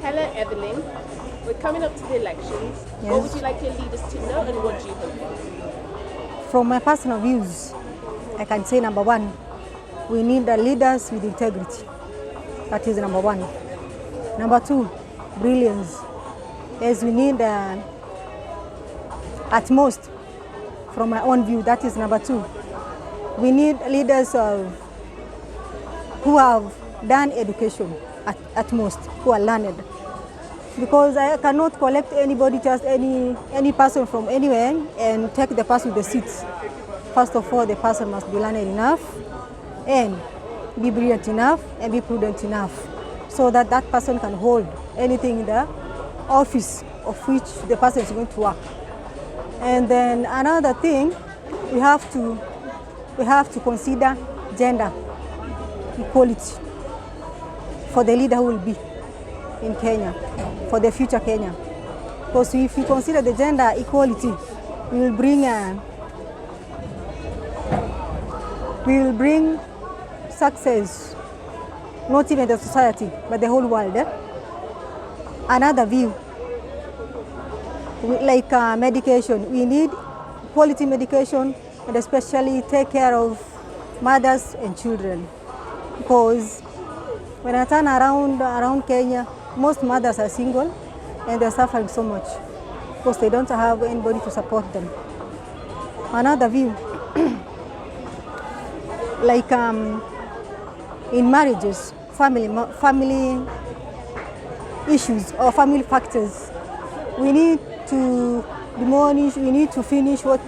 Hello, Evelyn. We're coming up to the elections. Yes. What would you like your leaders to know and what do you hope for? From my personal views, I can say number one, we need leaders with integrity. That is number one. Number two, brilliance. As we need, at most, from my own view, that is number two. We need leaders who have done education at most, who are learned. Because I cannot collect anybody, just any person from anywhere and take the person with the seats. First of all, the person must be learned enough and be brilliant enough and be prudent enough so that that person can hold anything in the office of which the person is going to work. And then another thing, we have to consider gender equality for the leader who will be in Kenya, for the future Kenya. Because if we consider the gender equality, we will bring success, not even the society, but the whole world. Another view, like medication, we need quality medication and especially take care of mothers and children. Because when I turn around Kenya, most mothers are single and they're suffering so much because they don't have anybody to support them. Another view, like in marriages, family issues or family factors, we need to demolish, we need to finish what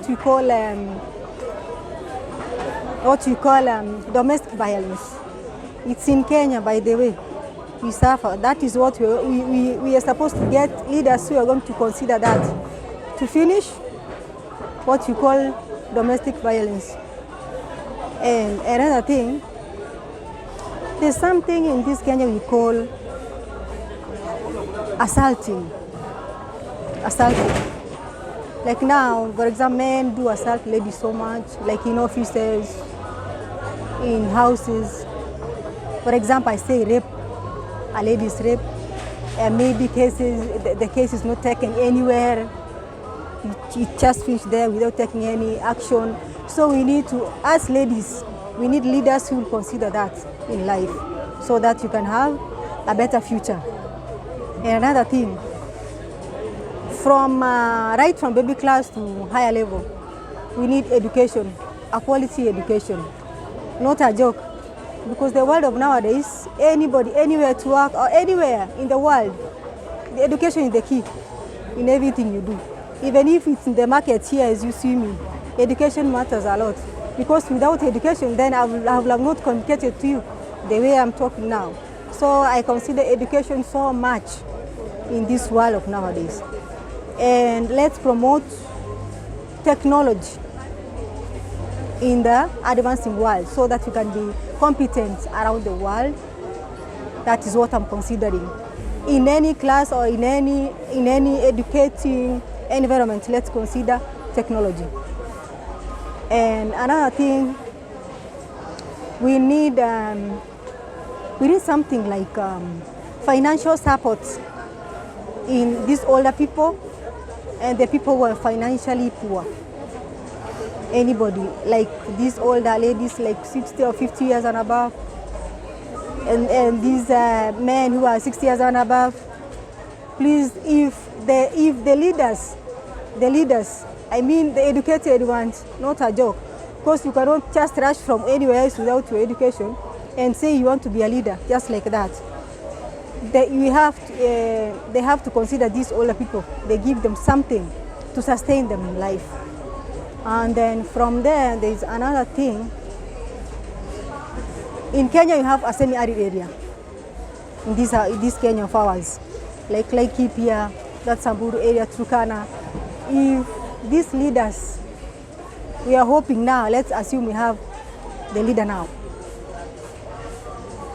we call domestic violence. It's in Kenya, by the way. We suffer. That is what we are supposed to get leaders who are going to consider that, to finish what you call domestic violence. And another thing, there's something in this Kenya we call assaulting. Like now, for example, men do assault ladies so much, like in offices, in houses. For example, I say rape, a lady's rape, and maybe the case is not taken anywhere. It just finished there without taking any action. So we need to, as ladies, we need leaders who will consider that in life so that you can have a better future. And another thing, right from baby class to higher level, we need education, a quality education, not a joke. Because the world of nowadays, anybody, anywhere to work or anywhere in the world, the education is the key in everything you do. Even if it's in the market here as you see me, education matters a lot. Because without education, then I will have not communicated to you the way I'm talking now. So I consider education so much in this world of nowadays. And let's promote technology in the advancing world so that you can be competent around the world. That is what I'm considering. In any class or in any educating environment, let's consider technology. And another thing, we need something like financial support in these older people and the people who are financially poor. Anybody, like these older ladies, like 60 or 50 years and above, and these men who are 60 years and above. Please, if the leaders, I mean the educated ones, not a joke, because you cannot just rush from anywhere else without your education and say you want to be a leader just like that. They have to consider these older people. They give them something to sustain them in life. And then from there, there's another thing. In Kenya, you have a semi-arid area. In this Kenya of ours, like Laikipia, that Samburu area, Turkana. If these leaders, we are hoping now, let's assume we have the leader now.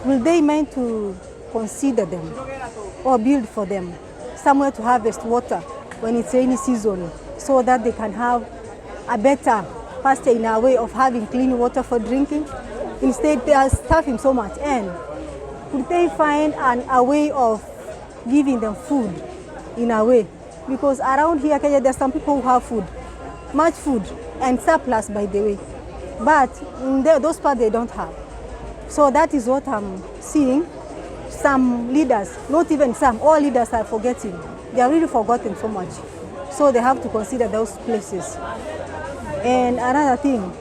Will they mind to consider them or build for them somewhere to harvest water when it's rainy season so that they can have a better pasture in a way of having clean water for drinking? Instead, they are starving so much. And could they find a way of giving them food in a way. Because around here, Kenya, there's some people who have food, much food, and surplus, by the way. But in those parts, they don't have. So that is what I'm seeing. Some leaders, not even some, all leaders are forgetting. They are really forgotten so much. So they have to consider those places. And another thing,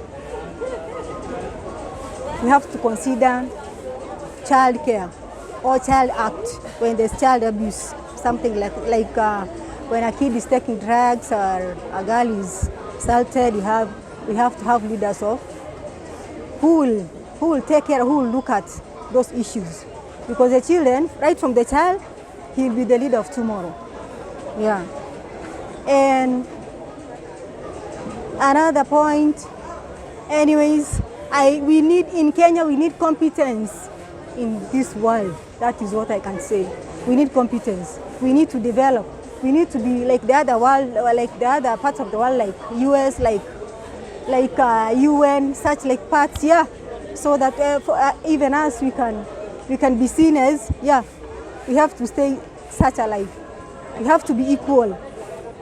we have to consider child care or child act when there's child abuse, something like when a kid is taking drugs or a girl is assaulted, we have to have leaders of who will take care, who will look at those issues. Because the children, right from the child, he'll be the leader of tomorrow. Yeah. And another point, anyways, in Kenya, we need competence in this world. That is what I can say. We need competence. We need to develop. We need to be like the other world, or like the other parts of the world, like US, like UN, such like parts, yeah. So that even us, we can be seen as, yeah, we have to stay such a life. We have to be equal.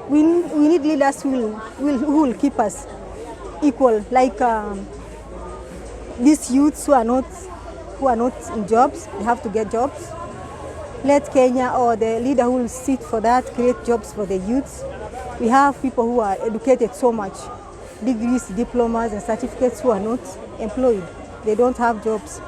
We need leaders who will keep us equal, like these youths who are not in jobs, they have to get jobs. Let Kenya, or the leader who will sit for that, create jobs for the youths. We have people who are educated so much, degrees, diplomas, and certificates, who are not employed. They don't have jobs.